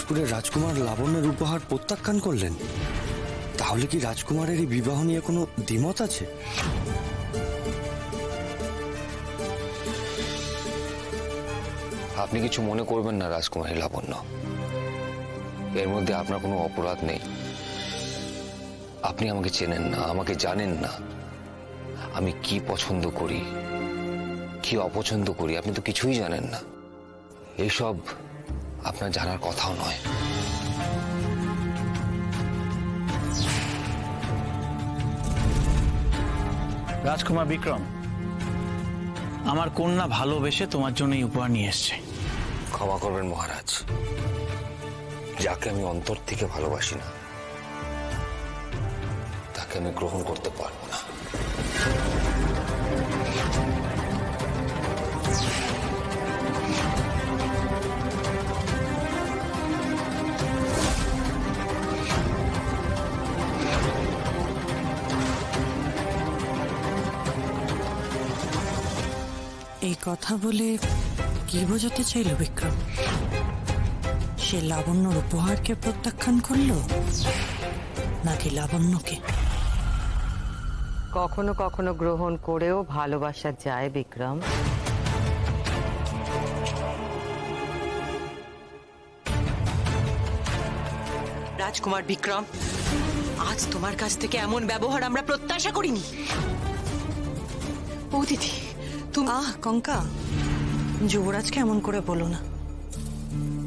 রাজপুরের রাজকুমার লাবণ্যের উপহার প্রত্যাখ্যান করলেন? তাহলে কি রাজকুমারের এই বিবাহ নিয়ে কোনো দ্বিমত আছে? আপনি কিছু মনে করবেন না রাজকুমারী লাবণ্য, এর মধ্যে আপনার কোনো অপরাধ নেই। আপনি আমাকে চেনেন না, আমাকে জানেন না। আমি কি পছন্দ করি, কি অপছন্দ করি, আপনি তো কিছুই জানেন না। এইসব আপনার জানার কথাও নয়। রাজকুমার বিক্রম, আমার কন্যা ভালোবেসে তোমার জন্য এই উপহার নিয়ে এসছে। ক্ষমা করবেন মহারাজ, যাকে আমি অন্তর থেকে ভালোবাসি না তাকে আমি গ্রহণ করতে পারবো না। এই কথা বলে কি বোঝাতে চাইল বিক্রম? সে লাবণ্যর উপহারকে প্রত্যাখ্যান করলো নাকি লাবণ্যকে? কখনো কখনো গ্রহণ করেও ভালোবাসা যায় বিক্রম। রাজকুমার বিক্রম, আজ তোমার কাছ থেকে এমন ব্যবহার আমরা প্রত্যাশা করিনি। ও দিদি, তুমি কঙ্কা, যুবরাজকে এমন করে বলো না।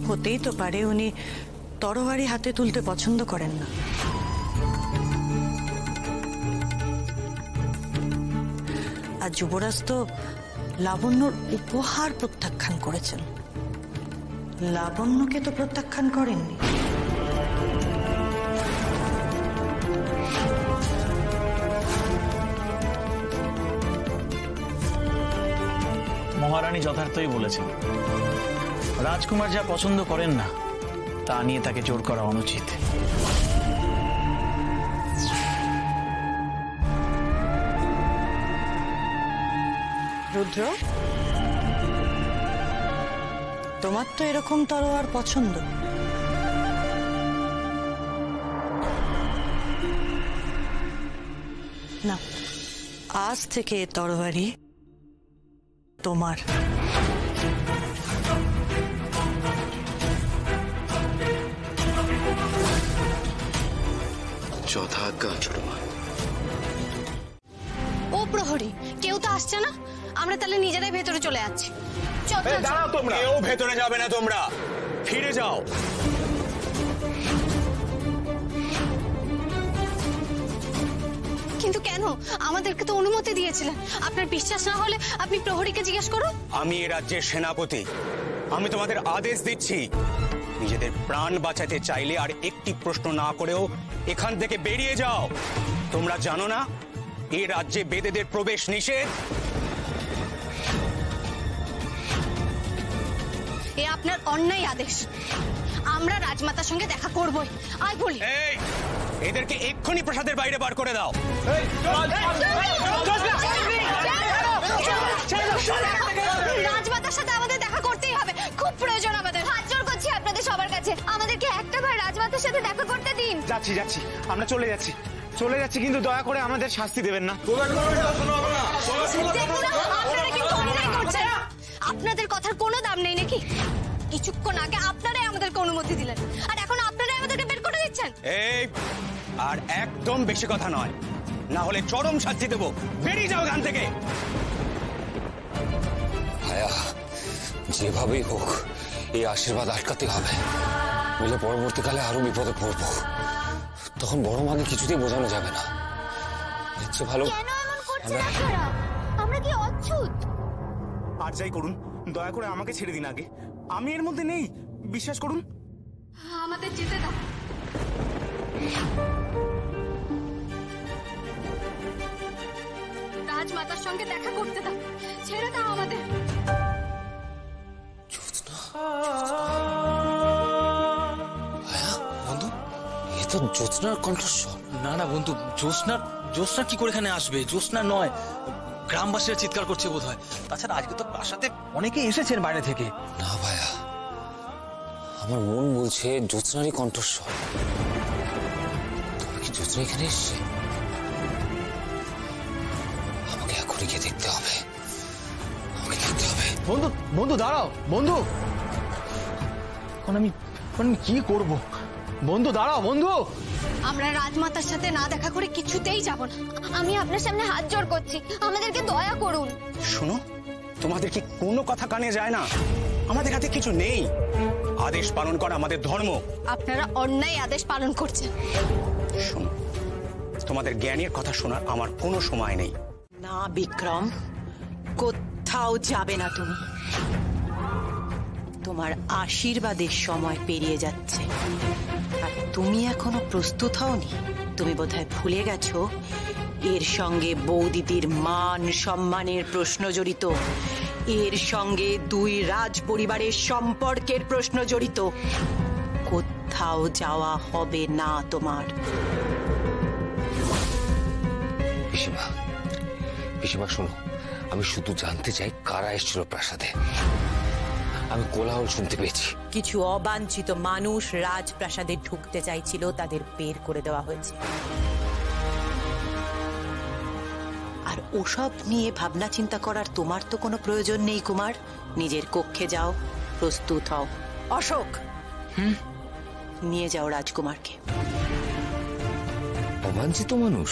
হতেই তো পারে উনি তরবারি হাতে তুলতে পছন্দ করেন না। আর যুবরাজ তো লাবণ্যর উপহার প্রত্যাখ্যান করেছেন, লাবণ্যকে তো প্রত্যাখ্যান করেননি। মহারানী যথার্থই বলেছেন, রাজকুমার যা পছন্দ করেন না তা নিয়ে তাকে জোর করা অনুচিত। রুদ্র, তোমার তো এরকম তরোয়ার পছন্দ। না, আজ থেকে এ তরবারি তোমার। যথাজ্ঞা ছোট মা। ও প্রহরী, কেউ তো আসছে না, আমরা তাহলে নিজেরাই ভেতরে চলে যাচ্ছি। দাঁড়াও তোমরা, কেউ ভেতরে যাবে না, তোমরা ফিরে যাও। কিন্তু কেন? আমাদেরকে তো অনুমতি দিয়েছিলেন। আপনার বিশ্বাস না হলে আপনি প্রহরীকে জিজ্ঞেস করুন। আমি এই রাজ্যের সেনাপতি, আমি তোমাদের আদেশ দিচ্ছি, নিজেদের প্রাণ বাঁচাতে চাইলে আর একটি প্রশ্ন না করেও এখান থেকে বেরিয়ে যাও। তোমরা জানো না এই রাজ্যে বেদেদের প্রবেশ নিষেধ? এ আপনার অন্যায় আদেশ। আমরা রাজমাতার সঙ্গে দেখা করবই। আয় বলি, এই এদেরকে এক্ষুনি প্রাসাদের বাইরে বার করে দাও। রাজমাতার সাথে আমাদের দেখা করতেই হবে, খুব প্রয়োজন আমাদের। হাত জোড় করছি আপনাদের সবার কাছে, আমাদেরকে একটা বার রাজমাতার সাথে দেখা করতে দিন। যাচ্ছি যাচ্ছি, আমরা চলে যাচ্ছি, চলে যাচ্ছি, কিন্তু দয়া করে আমাদের শাস্তি দেবেন না। আপনারা কিন্তু অন্যায় করছেন। আপনাদের কথার কোনো দাম নেই নাকি? কিছুক্ষণ আগে আপনারাই আমাদেরকে অনুমতি দিলেন, আর এখন আপনারাই আমাদেরকে বের করে দিচ্ছেন। এই আর একদম বেশি কথা নয়, না হলে চরম শাস্তি দেবো। বেরিয়ে যাও এখান থেকে। ভায়া, যেভাবেই হোক এই আশীর্বাদ আটকাতে হবে, মিলে পরবর্তীকালে আরো বিপদে পড়বো। তখন বড় মানে কিছুতেই বোঝানো যাবে না। ইচ্ছে ভালো আমরা কি অচ্ছুত? আর যাই করুন, দয়া করে আমাকে ছেড়ে দিন আগে, আমি এর মধ্যে নেই, বিশ্বাস করুন। আমাদের যেতে দাও। রাজমাতার সঙ্গে দেখা করতে দাও, ছেড়ে দাও আমাদের। বন্ধু, এ তো জ্যোৎস্নার কণ্ঠস্বর। না না বন্ধু, জ্যোৎস্না কি করে এখানে আসবে? জ্যোৎস্না নয়, গ্রামবাসীরা চিৎকার করছে বোধহয়। তাছাড়া আজকে তো প্রাসাদে অনেকে এসেছেন বাইরে থেকে। না ভাইয়া, আমার মন বলছে জ্যোৎস্নারই কণ্ঠস্বর। তবে কি জ্যোৎস্না এখানে এসছে? আমাকে এখনই গিয়ে দেখতে হবে, আমাকে দেখতে হবে। বন্ধু বন্ধু দাঁড়াও বন্ধু, এখন আমি কি করব? বন্ধু দাঁড়াও বন্ধু। আমরা রাজমাতার সাথে না দেখা করে কিছুতেই যাব না। আমি আপনার সামনে হাত জোড় করছি, আমাদেরকে দয়া করুন। শোনো, তোমাদের কি কোনো কথা কানে যায় না? আমাদের হাতে কিছু নেই, আদেশ পালন করা আমাদের ধর্ম। আপনারা অন্যায় আদেশ পালন করছেন। শোনো, তোমাদের জ্ঞানের কথা শোনার আমার কোনো সময় নেই। না বিক্রম, কোথাও যাবে না তুমি। তোমার আশীর্বাদের সময় পেরিয়ে যাচ্ছে, আর তুমি এখনো প্রস্তুত হওনি। তুমি বোধহয় ভুলে গেছো এর সঙ্গে বৌদিদির মান সম্মানের প্রশ্ন জড়িত, এর সঙ্গে দুই রাজ পরিবারের সম্পর্কের প্রশ্ন জড়িত। কোথাও যাওয়া হবে না তোমার। পিসিমা, পিসিমা শোনো, আমি শুধু জানতে চাই কারা এসেছিল প্রাসাদে। আমি কোলাহল শুনতে পেয়েছি। কিছু অবাঞ্ছিত মানুষ রাজপ্রাসাদে ঢুকতে চাইছিল, তাদের বের করে দেওয়া হয়েছে। আর ওসব নিয়ে ভাবনা চিন্তা করার তোমার তো কোনো প্রয়োজন নেই কুমার। নিজের কক্ষে যাও, প্রস্তুত হও। অশোক, নিয়ে যাও রাজকুমারকে। অবাঞ্ছিত মানুষ?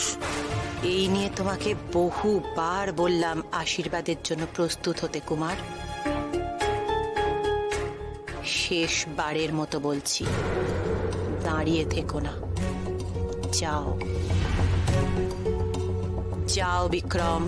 এই নিয়ে তোমাকে বহুবার বললাম আশীর্বাদের জন্য প্রস্তুত হতে কুমার। শেষবারের মতো বলছি, দাঁড়িয়ে থেকো না, যাও যাও বিক্রম।